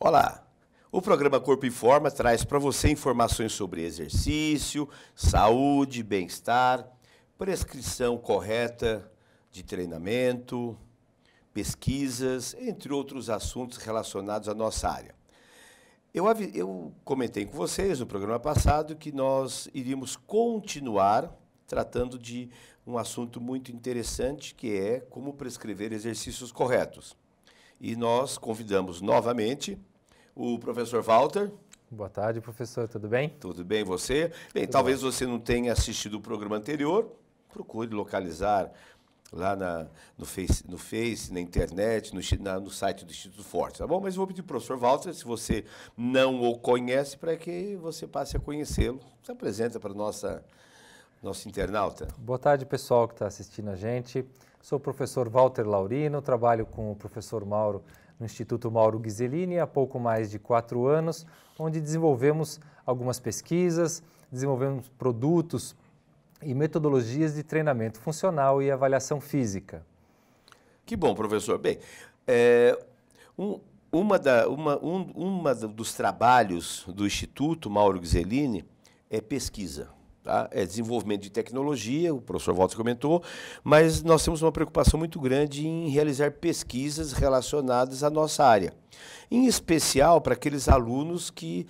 Olá, o programa Corpo Informa traz para você informações sobre exercício, saúde, bem-estar, prescrição correta de treinamento, pesquisas, entre outros assuntos relacionados à nossa área. Eu comentei com vocês no programa passado que nós iríamos continuar tratando de um assunto muito interessante, que é como prescrever exercícios corretos. E nós convidamos novamente o professor Walter. Boa tarde, professor. Tudo bem? Tudo bem, você? Bem, talvez você não tenha assistido o programa anterior. Procure localizar lá no Face, na internet, no site do Instituto Forte, tá bom? Mas eu vou pedir para o professor Walter, se você não o conhece, para que você passe a conhecê-lo. Se apresenta para nosso internauta. Boa tarde, pessoal que está assistindo a gente. Sou o professor Walter Laurino, trabalho com o professor Mauro no Instituto Mauro Ghiseline há pouco mais de 4 anos, onde desenvolvemos algumas pesquisas, desenvolvemos produtos e metodologias de treinamento funcional e avaliação física. Que bom, professor. Bem, um dos trabalhos do Instituto Mauro Ghiseline é pesquisa. Tá? É desenvolvimento de tecnologia, o professor Walter comentou, mas nós temos uma preocupação muito grande em realizar pesquisas relacionadas à nossa área, em especial para aqueles alunos que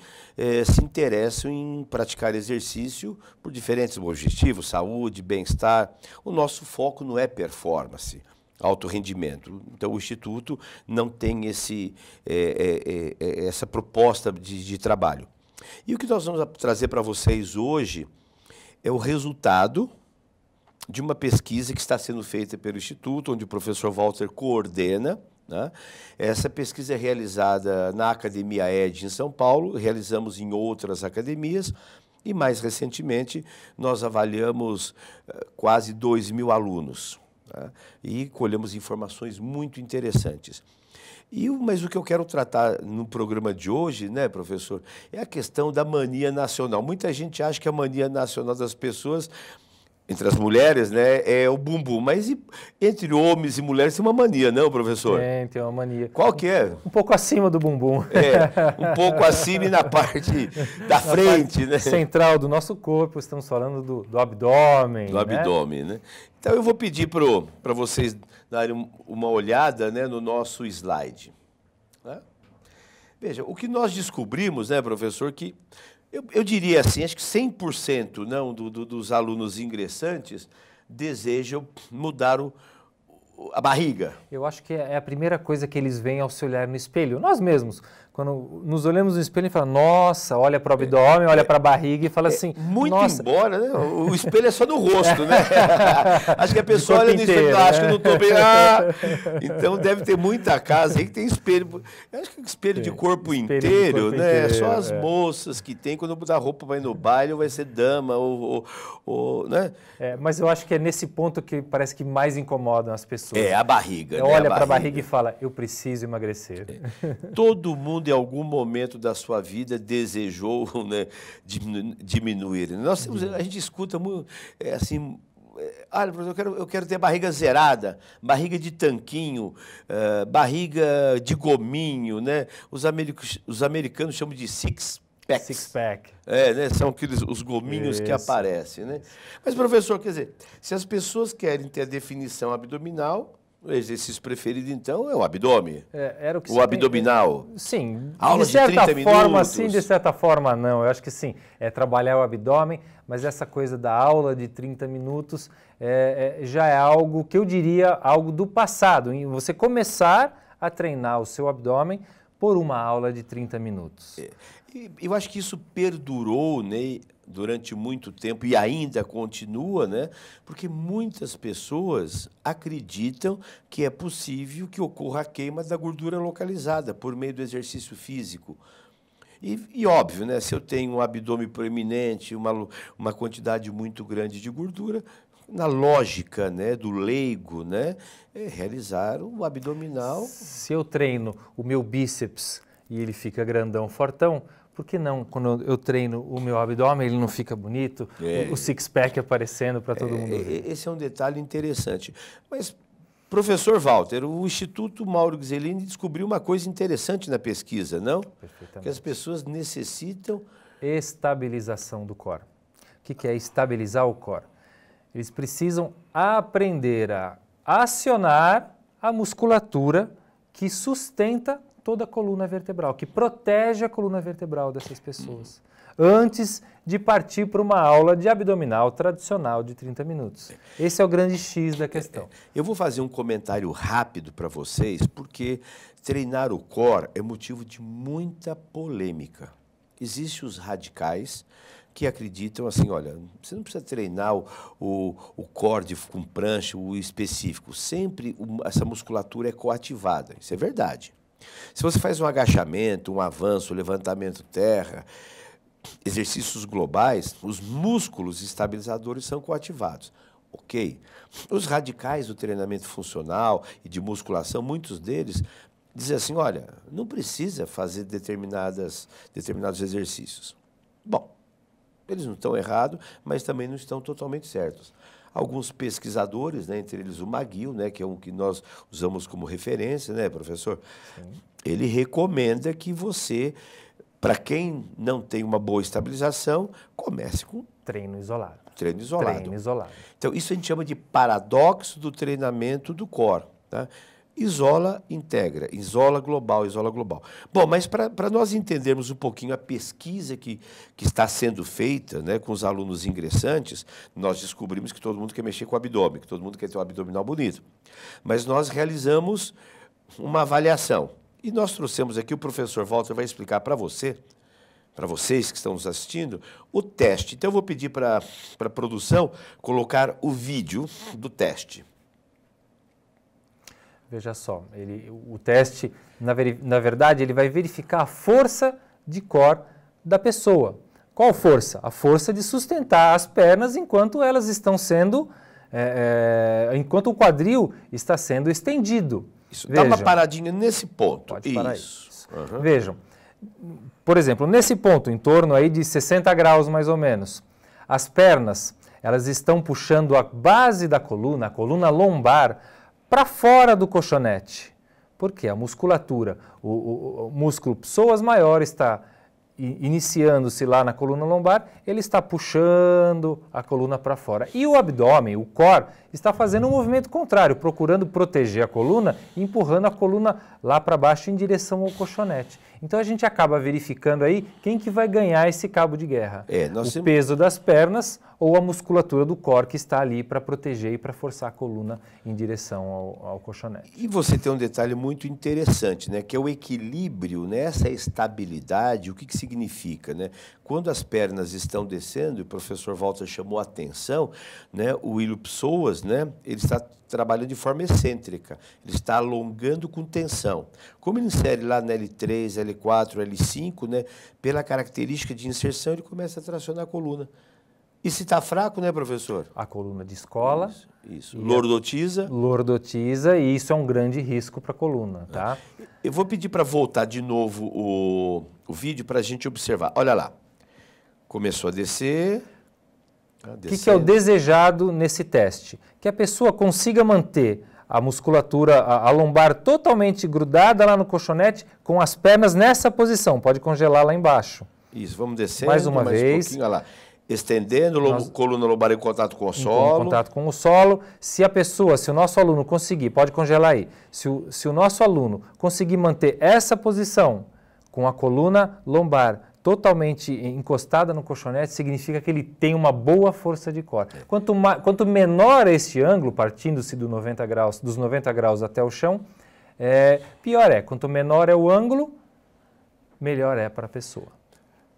se interessam em praticar exercício por diferentes objetivos, saúde, bem-estar. O nosso foco não é performance, alto rendimento. Então, o Instituto não tem essa proposta de trabalho. E o que nós vamos trazer para vocês hoje é o resultado de uma pesquisa que está sendo feita pelo Instituto, onde o professor Walter coordena, né? Essa pesquisa é realizada na Academia ED em São Paulo, realizamos em outras academias e, mais recentemente, nós avaliamos quase 2.000 alunos, né? E colhemos informações muito interessantes. Mas o que eu quero tratar no programa de hoje, né, professor, é a questão da mania nacional. Muita gente acha que a mania nacional das pessoas, entre as mulheres, né, é o bumbum. Mas entre homens e mulheres tem uma mania, não, professor? Tem uma mania. Qual que é? Um pouco acima do bumbum. Um pouco acima e na parte da frente, parte né? central do nosso corpo, estamos falando do abdômen. Do abdômen, né? Então eu vou pedir para vocês darem uma olhada, né, no nosso slide. Né? Veja, o que nós descobrimos, né, professor, que eu diria assim, acho que 100% não, dos alunos ingressantes desejam mudar a barriga. Eu acho que é a primeira coisa que eles veem ao se olhar no espelho. Nós mesmos, quando nos olhamos no espelho e falamos, nossa, olha para o abdômen, olha para a barriga e fala assim, muito nossa. Embora, né? O espelho é só no rosto, né? Acho que a pessoa olha no espelho, inteiro, acho né? que não estou bem. Então deve ter muita casa aí que tem espelho. Eu acho que espelho de corpo inteiro, né? Inteiro, só as moças que tem, quando mudar a roupa, vai no baile, ou vai ser dama, né? Mas eu acho que é nesse ponto que parece que mais incomodam as pessoas. É a barriga. Olha para a barriga e fala, eu preciso emagrecer. Todo mundo, em algum momento da sua vida, desejou, né, diminuir. A gente escuta muito, assim, olha, eu quero ter barriga zerada, barriga de tanquinho, barriga de gominho, né? Os americanos chamam de six-pack. Six-pack. Né? São os gominhos que aparecem, né? Mas, professor, quer dizer, se as pessoas querem ter a definição abdominal, o exercício preferido, então, é o abdômen. Era o que o abdominal. Sim. Aula de certa de 30 forma, minutos. sim, de certa forma, não. Eu acho que sim, é trabalhar o abdômen, mas essa coisa da aula de 30 minutos já é algo que eu diria algo do passado. Em você começar a treinar o seu abdômen por uma aula de 30 minutos. Eu acho que isso perdurou, né, durante muito tempo e ainda continua, né? Porque muitas pessoas acreditam que é possível que ocorra a queima da gordura localizada por meio do exercício físico. E óbvio, né? Se eu tenho um abdômen proeminente, uma quantidade muito grande de gordura, na lógica, né, do leigo, né, é realizar o abdominal. Se eu treino o meu bíceps e ele fica grandão, fortão, por que não, quando eu treino o meu abdômen, ele não fica bonito, o six-pack aparecendo para todo mundo ver? Esse é um detalhe interessante. Mas Professor Walter, o Instituto Mauro Ghiseline descobriu uma coisa interessante na pesquisa, não? Perfeitamente. Que as pessoas necessitam... Estabilização do core. O que é estabilizar o core? Eles precisam aprender a acionar a musculatura que sustenta toda a coluna vertebral, que protege a coluna vertebral dessas pessoas, antes de partir para uma aula de abdominal tradicional de 30 minutos. Esse é o grande X da questão. Eu vou fazer um comentário rápido para vocês, porque treinar o core é motivo de muita polêmica. Existem os radicais que acreditam assim, olha, você não precisa treinar o core com prancha, o específico. Sempre essa musculatura é coativada. Isso é verdade. Se você faz um agachamento, um avanço, levantamento terra, exercícios globais, os músculos estabilizadores são coativados. Ok? Os radicais do treinamento funcional e de musculação, muitos deles dizem assim, olha, não precisa fazer determinados exercícios. Bom, eles não estão errados, mas também não estão totalmente certos. Alguns pesquisadores, né, entre eles o McGill, né, que é um que nós usamos como referência, né, professor? Sim. Ele recomenda que você, para quem não tem uma boa estabilização, comece com treino isolado. Treino isolado. Treino isolado. Então, isso a gente chama de paradoxo do treinamento do core, tá? Isola, integra, isola global, isola global. Bom, mas para nós entendermos um pouquinho a pesquisa que está sendo feita, né, com os alunos ingressantes, nós descobrimos que todo mundo quer mexer com o abdômen, que todo mundo quer ter um abdominal bonito. Mas nós realizamos uma avaliação. E nós trouxemos aqui, o professor Walter vai explicar para vocês que estão nos assistindo, o teste. Então, eu vou pedir para a produção colocar o vídeo do teste. Veja só, o teste, na verdade, ele vai verificar a força de core da pessoa. Qual força? A força de sustentar as pernas enquanto elas estão sendo, enquanto o quadril está sendo estendido. Isso, dá uma paradinha nesse ponto. Pode parar isso. Uhum. Vejam, por exemplo, nesse ponto, em torno aí de 60 graus mais ou menos, as pernas, elas estão puxando a base da coluna, a coluna lombar, para fora do colchonete. Por quê? A musculatura, o músculo psoas maior está iniciando-se lá na coluna lombar, ele está puxando a coluna para fora. E o abdômen, o core, está fazendo um movimento contrário, procurando proteger a coluna e empurrando a coluna lá para baixo em direção ao colchonete. Então a gente acaba verificando aí quem que vai ganhar esse cabo de guerra. O peso das pernas ou a musculatura do core que está ali para proteger e para forçar a coluna em direção ao colchonete. E você tem um detalhe muito interessante, né, que é o equilíbrio, né, essa estabilidade, o que significa, né? Quando as pernas estão descendo, e o professor Walter chamou a atenção, né, o ilho-psoas, né, ele está trabalhando de forma excêntrica, ele está alongando com tensão. Como ele insere lá na L3, L4, L5, né, pela característica de inserção, ele começa a tracionar a coluna. E se está fraco, né, professor? A coluna descola. Isso. Lordotiza. Lordotiza, e isso é um grande risco para a coluna, tá? Eu vou pedir para voltar de novo o vídeo para a gente observar. Olha lá. Começou a descer. O que é o desejado nesse teste? Que a pessoa consiga manter a musculatura, a lombar totalmente grudada lá no colchonete, com as pernas nessa posição. Pode congelar lá embaixo. Isso, vamos descendo. Mais uma vez. Olha lá. Estendendo, coluna lombar em contato com o solo. Em contato com o solo. Se o nosso aluno conseguir, pode congelar aí. Se o nosso aluno conseguir manter essa posição com a coluna lombar totalmente encostada no colchonete, significa que ele tem uma boa força de core. Quanto menor este ângulo, partindo-se dos 90 graus até o chão, pior é. Quanto menor é o ângulo, melhor é para a pessoa.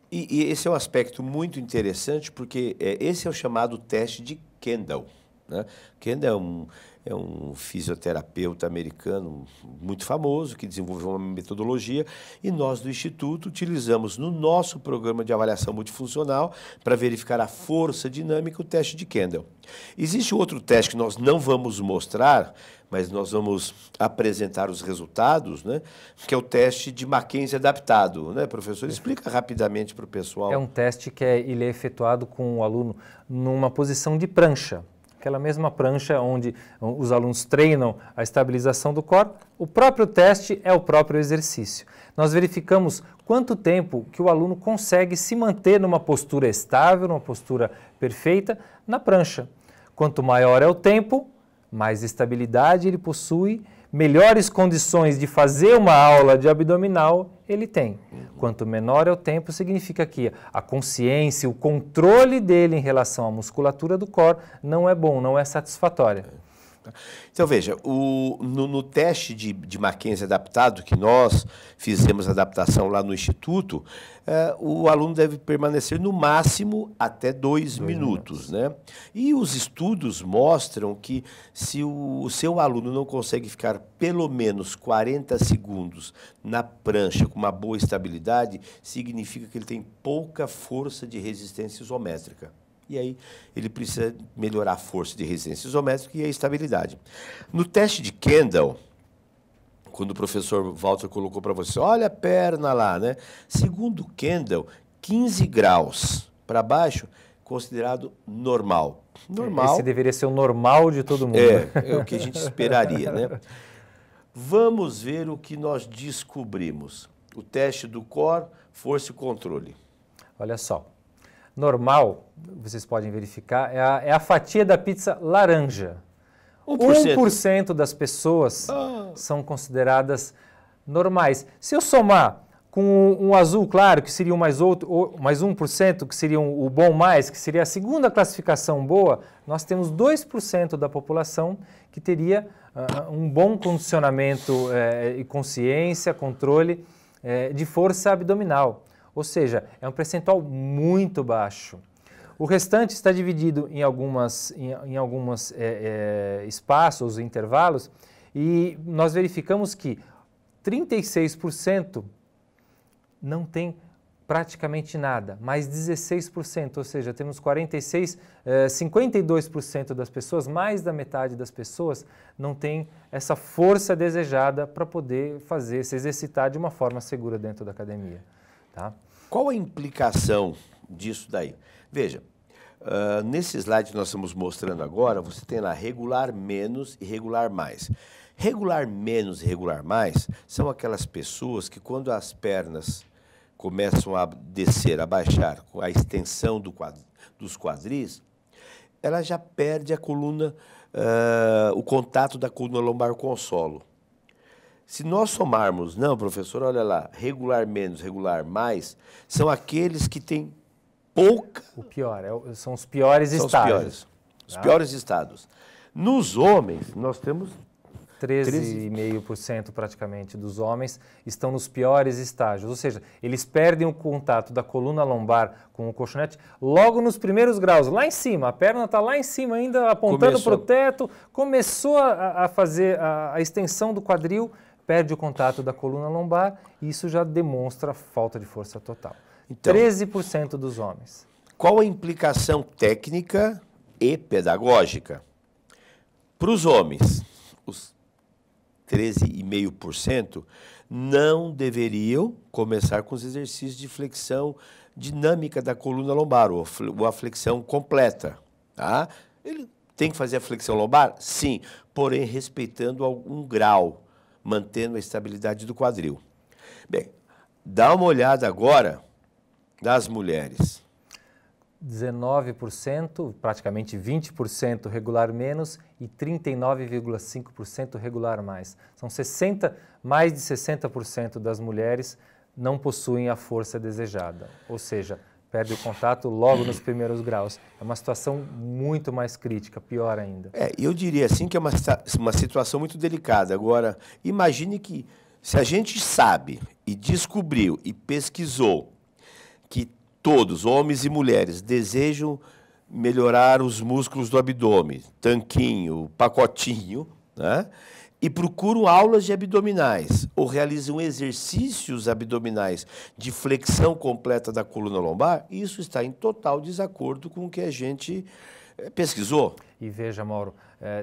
E esse é um aspecto muito interessante, porque esse é o chamado teste de Kendall, né? Kendall é um fisioterapeuta americano muito famoso, que desenvolveu uma metodologia, e nós do Instituto utilizamos no nosso programa de avaliação multifuncional para verificar a força dinâmica, o teste de Kendall. Existe outro teste que nós não vamos mostrar, mas nós vamos apresentar os resultados, né? Que é o teste de Mackenzie adaptado, né, professor? Explica rapidamente para o pessoal. É um teste que ele é efetuado com o aluno numa posição de prancha. aquela mesma prancha onde os alunos treinam a estabilização do core, o próprio teste é o próprio exercício. Nós verificamos quanto tempo que o aluno consegue se manter numa postura estável, numa postura perfeita, na prancha. Quanto maior é o tempo, mais estabilidade ele possui, melhores condições de fazer uma aula de abdominal ele tem. Quanto menor é o tempo, significa que a consciência, o controle dele em relação à musculatura do core não é bom, não é satisfatória. Então, veja, no teste de Mackenzie adaptado, que nós fizemos a adaptação lá no Instituto, o aluno deve permanecer no máximo até 2 minutos, né? E os estudos mostram que se o seu aluno não consegue ficar pelo menos 40 segundos na prancha com uma boa estabilidade, significa que ele tem pouca força de resistência isométrica. E aí ele precisa melhorar a força de resistência isométrica e a estabilidade. No teste de Kendall, quando o professor Walter colocou para você, olha a perna lá, né? Segundo Kendall, 15 graus para baixo, considerado normal. Normal. Esse deveria ser o normal de todo mundo. É o que a gente esperaria, né? Vamos ver o que nós descobrimos. O teste do core, força e controle. Olha só. Normal, vocês podem verificar, é a fatia da pizza laranja. 1% das pessoas são consideradas normais. Se eu somar com um azul claro, que seria mais 1%, que seria o bom mais, que seria a segunda classificação boa, nós temos 2% da população que teria um bom condicionamento e consciência, controle de força abdominal. Ou seja, é um percentual muito baixo. O restante está dividido em alguns espaços, intervalos, e nós verificamos que 36% não tem praticamente nada, mais 16%, ou seja, temos 52% das pessoas, mais da metade das pessoas, não tem essa força desejada para poder se exercitar de uma forma segura dentro da academia. Tá? Qual a implicação disso daí? Veja, nesse slide que nós estamos mostrando agora, você tem lá regular menos e regular mais. Regular menos e regular mais são aquelas pessoas que quando as pernas começam a descer, a baixar, com a extensão dos quadris, ela já perde a coluna, o contato da coluna lombar com o solo. Se nós somarmos, não, professor, olha lá, regular menos, regular mais, são aqueles que têm pouca... O pior, são os piores estágios. Os piores estados. Nos homens, nós temos... 13,5% praticamente dos homens estão nos piores estágios, ou seja, eles perdem o contato da coluna lombar com o colchonete logo nos primeiros graus, lá em cima, a perna está lá em cima ainda apontando para o teto, começou a fazer a extensão do quadril, perde o contato da coluna lombar e isso já demonstra falta de força total. Então, 13% dos homens. Qual a implicação técnica e pedagógica? Para os homens, os 13,5% não deveriam começar com os exercícios de flexão dinâmica da coluna lombar, ou a flexão completa. Tá? Ele tem que fazer a flexão lombar? Sim, porém respeitando algum grau, mantendo a estabilidade do quadril. Bem, dá uma olhada agora das mulheres. 19%, praticamente 20% regular menos e 39,5% regular mais. São mais de 60% das mulheres não possuem a força desejada, ou seja, perde o contato logo nos primeiros graus. É uma situação muito mais crítica, pior ainda. Eu diria assim que é uma situação muito delicada. Agora, imagine que se a gente sabe e descobriu e pesquisou que todos, homens e mulheres, desejam melhorar os músculos do abdômen, tanquinho, pacotinho, né? E procuram aulas de abdominais ou realizam exercícios abdominais de flexão completa da coluna lombar, isso está em total desacordo com o que a gente pesquisou. E veja, Mauro,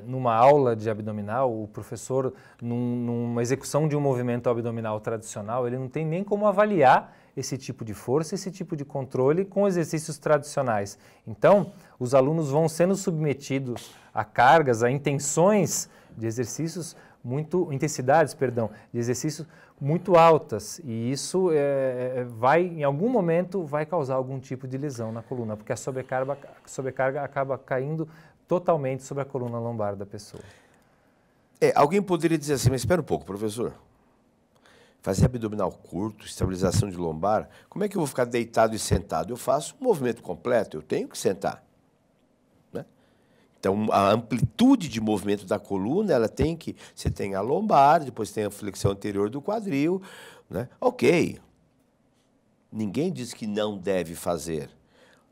numa aula de abdominal, o professor, numa execução de um movimento abdominal tradicional, ele não tem nem como avaliar esse tipo de força, esse tipo de controle com exercícios tradicionais. Então, os alunos vão sendo submetidos a cargas, a intensidades de exercícios muito altas, e isso em algum momento vai causar algum tipo de lesão na coluna, porque a sobrecarga acaba caindo totalmente sobre a coluna lombar da pessoa. Alguém poderia dizer assim, mas espera um pouco, professor. Fazer abdominal curto, estabilização de lombar, como é que eu vou ficar deitado e sentado? Eu faço um movimento completo, eu tenho que sentar. Né? Então, a amplitude de movimento da coluna, você tem a lombar, depois tem a flexão anterior do quadril. Né? Ok, ninguém diz que não deve fazer.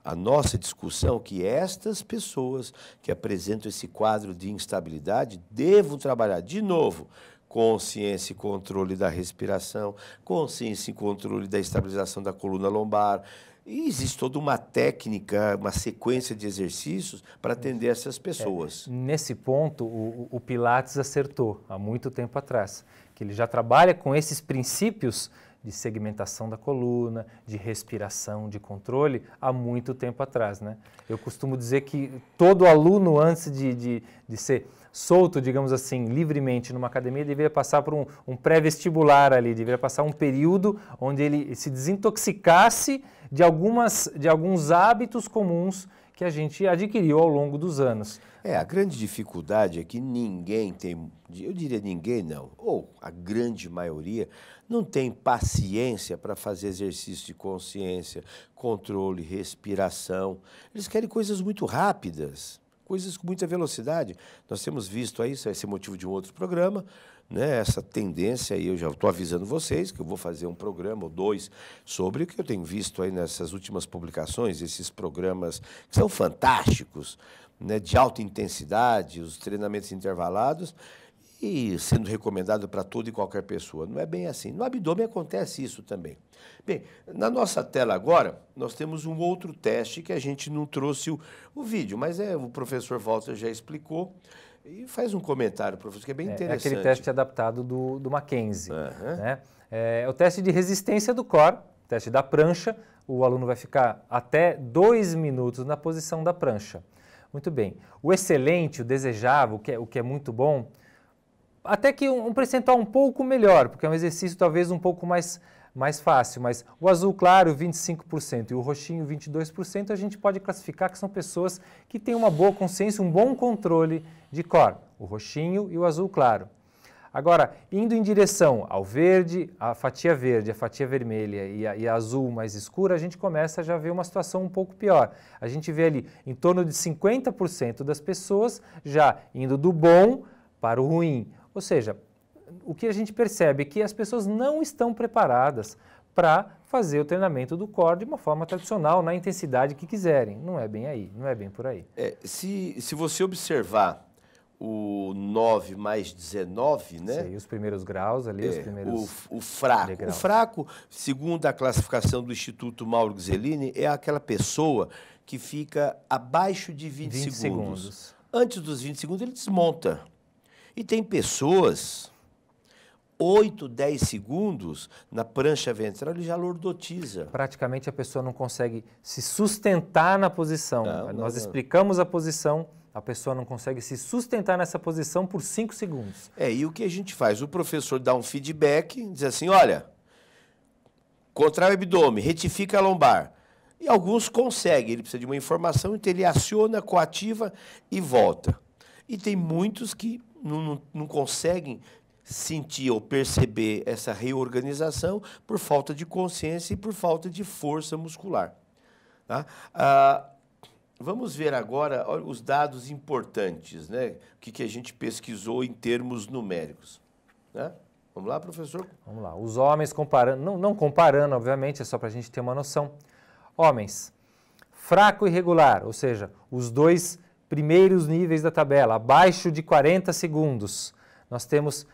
A nossa discussão é que estas pessoas que apresentam esse quadro de instabilidade devam trabalhar, de novo, consciência e controle da respiração, consciência e controle da estabilização da coluna lombar. E existe toda uma técnica, uma sequência de exercícios para atender essas pessoas. Nesse ponto, o Pilates acertou há muito tempo atrás, que ele já trabalha com esses princípios de segmentação da coluna, de respiração, de controle, há muito tempo atrás, né? Eu costumo dizer que todo aluno, antes de ser solto, digamos assim, livremente numa academia, deveria passar por um pré-vestibular ali, deveria passar um período onde ele se desintoxicasse de alguns hábitos comuns que a gente adquiriu ao longo dos anos. A grande dificuldade é que ninguém tem, eu diria ninguém não, ou a grande maioria, não tem paciência para fazer exercício de consciência, controle, respiração. Eles querem coisas muito rápidas, coisas com muita velocidade. Nós temos visto aí, isso vai ser motivo de um outro programa, né, essa tendência, e eu já estou avisando vocês que eu vou fazer um programa ou dois sobre o que eu tenho visto aí nessas últimas publicações, esses programas que são fantásticos, né, de alta intensidade, os treinamentos intervalados, e sendo recomendado para toda e qualquer pessoa. Não é bem assim. No abdômen acontece isso também. Bem, na nossa tela agora, nós temos um outro teste que a gente não trouxe o vídeo, mas o professor Walter já explicou. E faz um comentário, professor, que é bem interessante. É aquele teste adaptado do Mackenzie. Né? É o teste de resistência do core, teste da prancha. O aluno vai ficar até 2 minutos na posição da prancha. Muito bem. O excelente, o desejável, o que é muito bom, até que um percentual um pouco melhor, porque é um exercício talvez um pouco mais fácil, mas o azul claro, 25%, e o roxinho, 22%, a gente pode classificar que são pessoas que têm uma boa consciência, um bom controle de core, o roxinho e o azul claro. Agora, indo em direção ao verde, a fatia vermelha e a azul mais escura, a gente começa a já ver uma situação um pouco pior. A gente vê ali em torno de 50% das pessoas já indo do bom para o ruim. Ou seja, o que a gente percebe é que as pessoas não estão preparadas para fazer o treinamento do core de uma forma tradicional, na intensidade que quiserem. Não é bem aí, não é bem por aí. Se você observar o 9 mais 19, né? Sim, os primeiros graus ali, os primeiros o fraco. degraus. O fraco, segundo a classificação do Instituto Mauro Ghiseline, é aquela pessoa que fica abaixo de 20 segundos. Antes dos 20 segundos, ele desmonta. E tem pessoas, 8, 10 segundos, na prancha ventral, ele já lordotiza. Praticamente a pessoa não consegue se sustentar na posição. Nós explicamos a posição, a pessoa não consegue se sustentar nessa posição por 5 segundos. E o que a gente faz? O professor dá um feedback, diz assim, olha, contrai o abdômen, retifica a lombar. E alguns conseguem, ele precisa de uma informação, então ele aciona, coativa e volta. E tem muitos que não conseguem sentir ou perceber essa reorganização por falta de consciência e por falta de força muscular. Tá? Vamos ver agora os dados importantes, né? O que a gente pesquisou em termos numéricos. Né? Vamos lá, professor? Vamos lá. Os homens comparando, não comparando, obviamente, é só para a gente ter uma noção. Homens, fraco e regular, ou seja, os dois primeiros níveis da tabela, abaixo de 40 segundos. Nós temos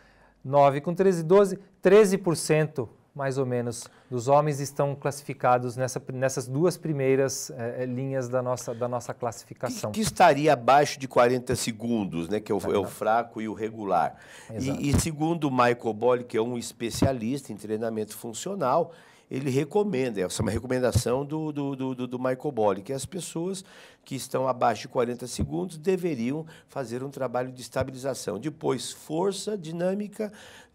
9 com 13, 12, 13% mais ou menos dos homens estão classificados nessas duas primeiras linhas da nossa classificação. Que estaria abaixo de 40 segundos, né, que é o fraco e o regular. E segundo o Michael Boyle, que é um especialista em treinamento funcional, ele recomenda, essa é uma recomendação do Michael Bolle, que as pessoas que estão abaixo de 40 segundos deveriam fazer um trabalho de estabilização. Depois, força, dinâmica,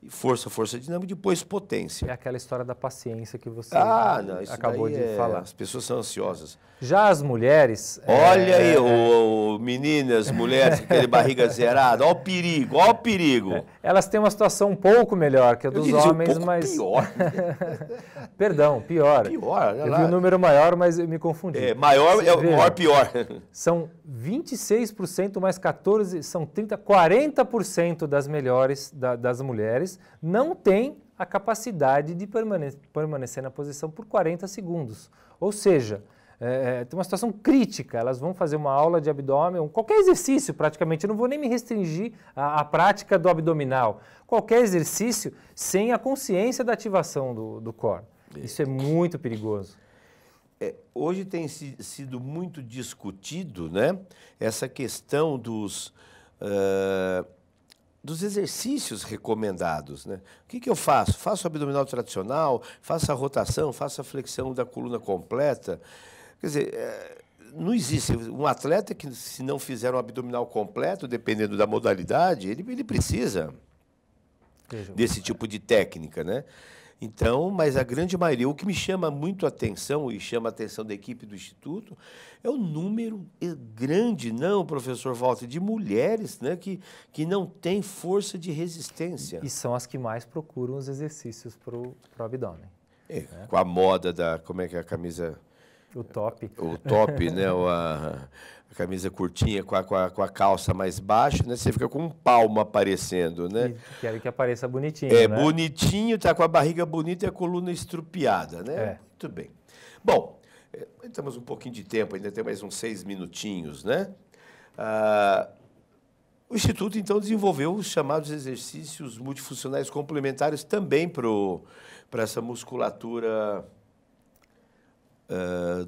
força, dinâmica, depois potência. É aquela história da paciência que você Não, isso acabou de falar. As pessoas são ansiosas. Já as mulheres... Olha aí, meninas, mulheres com aquele barriga zerada, olha o perigo, olha o perigo. Elas têm uma situação um pouco melhor que a dos homens, mas... pior. Perdão, pior. Pior, olha Eu lá. vi o número maior, mas eu me confundi. Maior é o maior pior. São 26% mais 14%, são 40% das das mulheres não têm a capacidade de permanecer na posição por 40 segundos. Ou seja, tem uma situação crítica, elas vão fazer uma aula de abdômen, qualquer exercício praticamente, eu não vou nem me restringir à prática do abdominal, qualquer exercício sem a consciência da ativação do core. Isso é muito perigoso. Hoje tem sido muito discutido, né, essa questão dos exercícios recomendados, né? O que eu faço? Faço o abdominal tradicional, faço a rotação, faço a flexão da coluna completa. Quer dizer, não existe um atleta que, se não fizer um abdominal completo, dependendo da modalidade, ele precisa desse tipo de técnica, né? Então, mas a grande maioria, o que me chama muito a atenção e chama a atenção da equipe do Instituto, é o número grande, não, professor Walter, de mulheres, né, que não têm força de resistência. E são as que mais procuram os exercícios para o abdômen. Com a moda da, como é que é a camisa? O top. O top, né, a camisa curtinha com a calça mais baixa, né? Você fica com um palmo aparecendo, né? E quero que apareça bonitinho, né? Bonitinho, tá com a barriga bonita e a coluna estrupiada, né? Muito bem. Bom, temos um pouquinho de tempo, ainda tem mais uns 6 minutinhos, né? O Instituto, então, desenvolveu os chamados exercícios multifuncionais complementares também para essa musculatura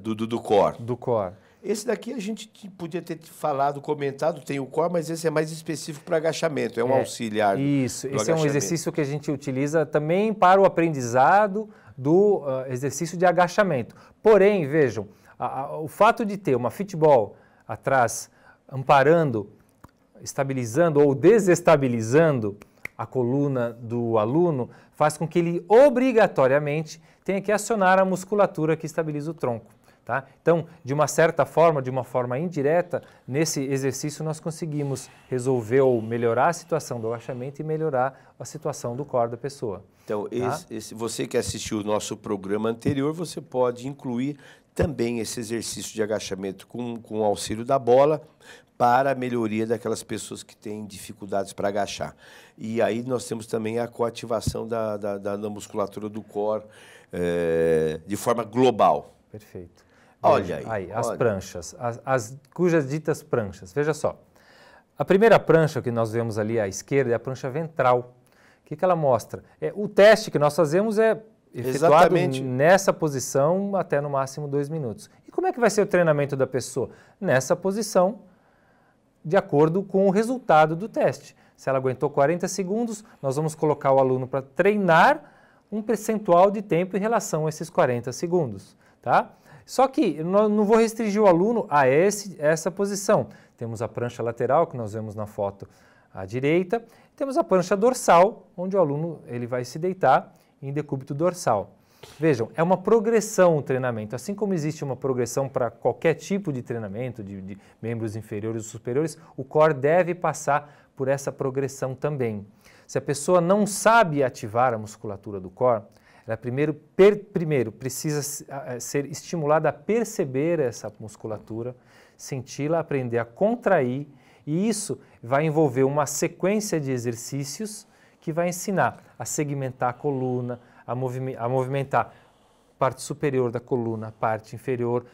do core. Do core. Esse daqui a gente podia ter falado, comentado, tem o core, mas esse é mais específico para agachamento, é um auxiliar. Isso, esse é um exercício que a gente utiliza também para o aprendizado do exercício de agachamento. Porém, vejam, o fato de ter uma fitball atrás amparando, estabilizando ou desestabilizando a coluna do aluno faz com que ele obrigatoriamente tenha que acionar a musculatura que estabiliza o tronco. Tá? Então, de uma certa forma, de uma forma indireta, nesse exercício nós conseguimos resolver ou melhorar a situação do agachamento e melhorar a situação do core da pessoa. Então, você que assistiu o nosso programa anterior, você pode incluir também esse exercício de agachamento com o auxílio da bola para a melhoria daquelas pessoas que têm dificuldades para agachar. E aí nós temos também a coativação da musculatura do core de forma global. Perfeito. Olha aí. As pranchas, as cujas ditas pranchas. Veja só, a primeira prancha que nós vemos ali à esquerda é a prancha ventral. O que ela mostra? O teste que nós fazemos é efetuado nessa posição até no máximo 2 minutos. E como é que vai ser o treinamento da pessoa? Nessa posição, de acordo com o resultado do teste. Se ela aguentou 40 segundos, nós vamos colocar o aluno para treinar um percentual de tempo em relação a esses 40 segundos, tá? Só que não vou restringir o aluno a essa posição. Temos a prancha lateral, que nós vemos na foto à direita, temos a prancha dorsal, onde o aluno ele vai se deitar em decúbito dorsal. Vejam, é uma progressão o treinamento, assim como existe uma progressão para qualquer tipo de treinamento, de membros inferiores ou superiores, o core deve passar por essa progressão também. Se a pessoa não sabe ativar a musculatura do core, ela primeiro precisa ser estimulada a perceber essa musculatura, senti-la, aprender a contrair, e isso vai envolver uma sequência de exercícios que vai ensinar a segmentar a coluna, a movimentar a parte superior da coluna, a parte inferior,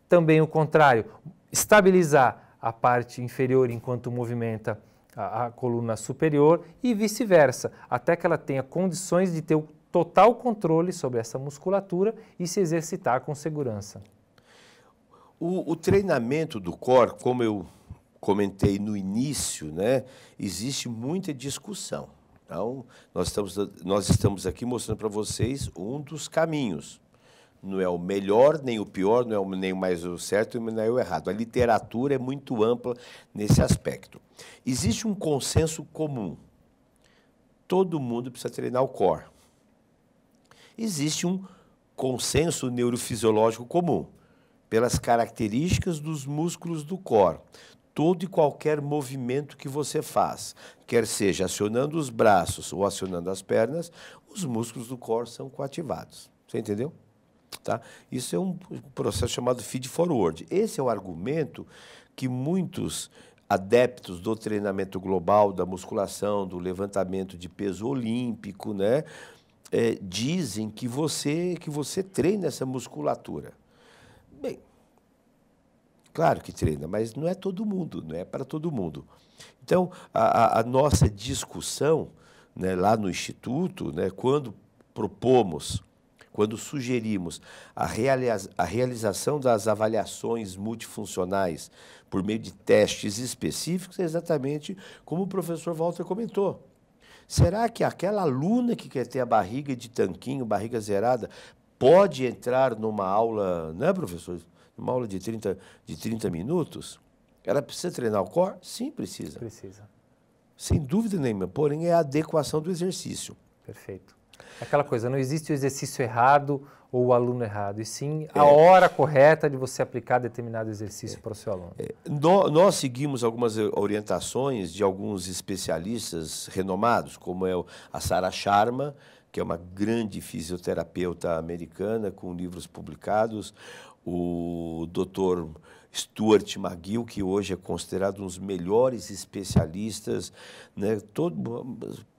também o contrário, estabilizar a parte inferior enquanto movimenta a coluna superior e vice-versa, até que ela tenha condições de ter o total controle sobre essa musculatura e se exercitar com segurança. O treinamento do core, como eu comentei no início, né, existe muita discussão. Então, nós estamos aqui mostrando para vocês um dos caminhos. Não é o melhor, nem o pior, não é nem mais o certo, nem o errado. A literatura é muito ampla nesse aspecto. Existe um consenso comum. Todo mundo precisa treinar o core. Existe um consenso neurofisiológico comum, pelas características dos músculos do core. Todo e qualquer movimento que você faz, quer seja acionando os braços ou acionando as pernas, os músculos do core são coativados. Você entendeu? Tá? Isso é um processo chamado feed forward. Esse é o argumento que muitos adeptos do treinamento global, da musculação, do levantamento de peso olímpico, né, dizem que você treina essa musculatura. Bem, claro que treina, mas não é todo mundo, não é para todo mundo. Então, a nossa discussão, né, lá no Instituto, né, quando sugerimos a realização das avaliações multifuncionais por meio de testes específicos, é exatamente como o professor Walter comentou. Será que aquela aluna que quer ter a barriga de tanquinho, barriga zerada, pode entrar numa aula, né, professor? Numa aula de 30 minutos? Ela precisa treinar o core? Sim, precisa. Precisa. Sem dúvida nenhuma, porém é a adequação do exercício. Perfeito. Aquela coisa, não existe o exercício errado ou o aluno errado, e sim a hora correta de você aplicar determinado exercício para o seu aluno. Nós seguimos algumas orientações de alguns especialistas renomados, como é a Sarah Sharma, que é uma grande fisioterapeuta americana com livros publicados, o Dr. Stuart McGill, que hoje é considerado um dos melhores especialistas, né?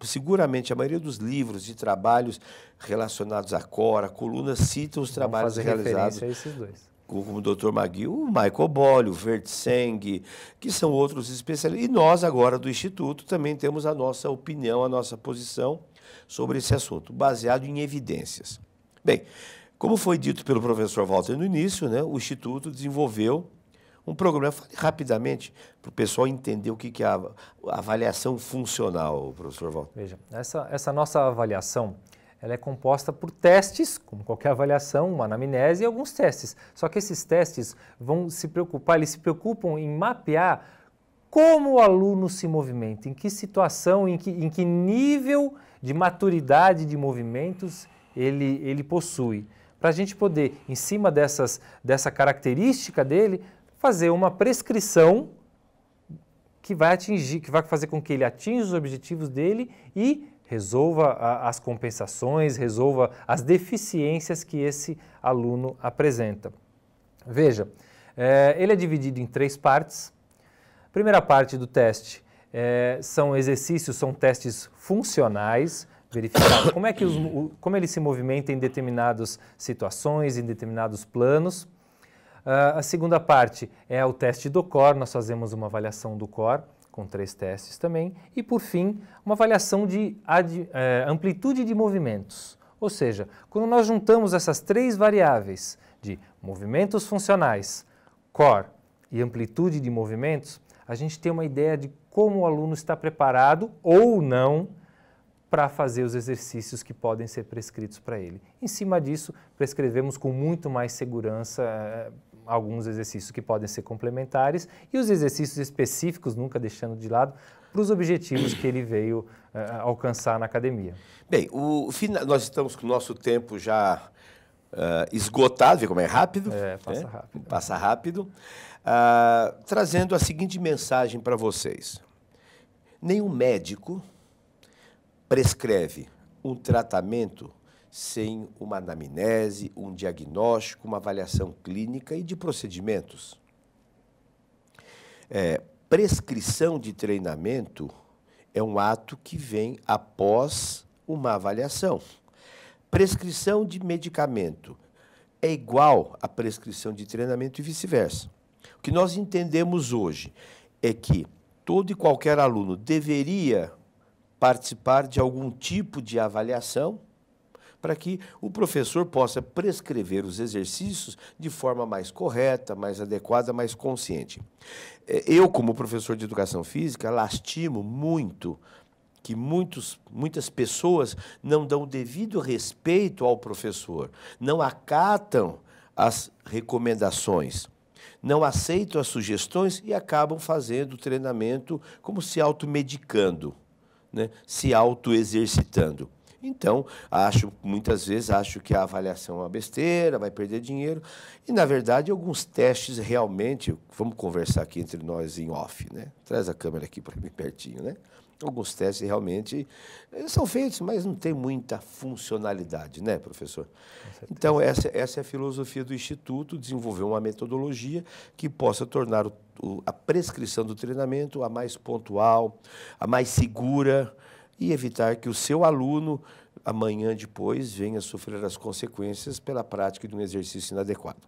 Seguramente a maioria dos livros de trabalhos relacionados à core, a coluna, citam os trabalhos realizados a esses dois. Como o Dr. McGill, o Michael Bolle, o Vertseng, que são outros especialistas. E nós, agora, do Instituto, também temos a nossa opinião, a nossa posição sobre esse assunto, baseado em evidências. Bem, como foi dito pelo professor Walter no início, né, o Instituto desenvolveu um programa. Fale rapidamente para o pessoal entender o que é a avaliação funcional, professor Walter. Veja, essa nossa avaliação, ela é composta por testes, como qualquer avaliação, uma anamnese e alguns testes. Só que esses testes vão se preocupar, eles se preocupam em mapear como o aluno se movimenta, em que situação, em que nível de maturidade de movimentos ele possui. Para a gente poder, em cima dessa característica dele, fazer uma prescrição que vai fazer com que ele atinja os objetivos dele e resolva as compensações, resolva as deficiências que esse aluno apresenta. Veja, ele é dividido em 3 partes. A primeira parte do teste são exercícios, são testes funcionais, verificar como ele se movimenta em determinadas situações, em determinados planos. A segunda parte é o teste do core, nós fazemos uma avaliação do core, com 3 testes também, e por fim, uma avaliação de amplitude de movimentos. Ou seja, quando nós juntamos essas 3 variáveis de movimentos funcionais, core e amplitude de movimentos, a gente tem uma ideia de como o aluno está preparado ou não para fazer os exercícios que podem ser prescritos para ele. Em cima disso, prescrevemos com muito mais segurança alguns exercícios que podem ser complementares e os exercícios específicos, nunca deixando de lado, para os objetivos que ele veio alcançar na academia. Bem, nós estamos com o nosso tempo já esgotado, vê como é rápido? Passa rápido. Passa rápido. Trazendo a seguinte mensagem para vocês. Nenhum médico prescreve um tratamento sem uma anamnese, um diagnóstico, uma avaliação clínica e de procedimentos. Prescrição de treinamento é um ato que vem após uma avaliação. Prescrição de medicamento é igual à prescrição de treinamento e vice-versa. O que nós entendemos hoje é que todo e qualquer aluno deveria participar de algum tipo de avaliação para que o professor possa prescrever os exercícios de forma mais correta, mais adequada, mais consciente. Eu, como professor de educação física, lastimo muito que muitas pessoas não dão o devido respeito ao professor, não acatam as recomendações, não aceitam as sugestões e acabam fazendo o treinamento como se automedicando, né? Se autoexercitando. Então, muitas vezes acho que a avaliação é uma besteira, vai perder dinheiro. E, na verdade, alguns testes realmente, vamos conversar aqui entre nós em off, né? Traz a câmera aqui para mim pertinho, né? Alguns testes realmente são feitos, mas não tem muita funcionalidade, né, professor? Então, essa é a filosofia do Instituto, desenvolver uma metodologia que possa tornar a prescrição do treinamento a mais pontual, a mais segura, e evitar que o seu aluno, amanhã depois, venha sofrer as consequências pela prática de um exercício inadequado.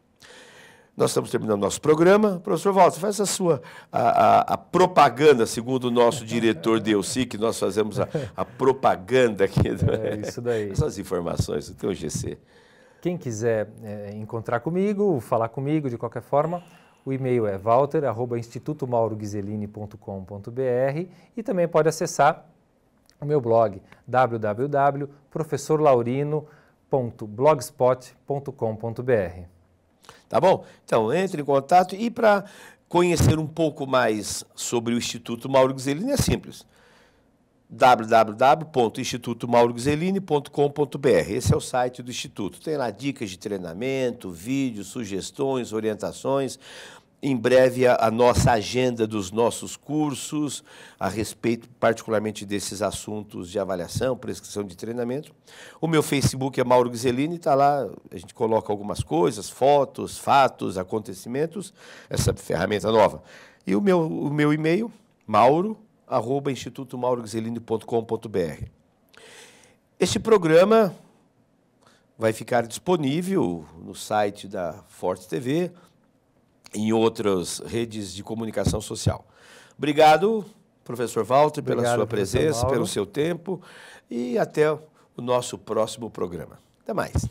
Nós estamos terminando nosso programa. Professor Walter, faz a propaganda, segundo o nosso diretor Delci, que nós fazemos a propaganda aqui. Isso daí. Essas informações, do teu GC. Quem quiser encontrar comigo, falar comigo de qualquer forma, o e-mail é walter@institutomauroghiselini.com.br e também pode acessar o meu blog www.professorlaurino.blogspot.com.br. Tá bom? Então, entre em contato e para conhecer um pouco mais sobre o Instituto Mauro Ghiselini é simples. www.institutomauroghiselini.com.br. Esse é o site do Instituto. Tem lá dicas de treinamento, vídeos, sugestões, orientações. Em breve, a nossa agenda dos nossos cursos a respeito, particularmente, desses assuntos de avaliação, prescrição de treinamento. O meu Facebook é Mauro Ghiselini, está lá, a gente coloca algumas coisas, fotos, fatos, acontecimentos, essa ferramenta nova. E o meu e-mail, mauro@institutomauroghiselini.com.br. Este programa vai ficar disponível no site da Forte TV, em outras redes de comunicação social. Obrigado, professor Walter, pela sua presença, pelo seu tempo e até o nosso próximo programa. Até mais.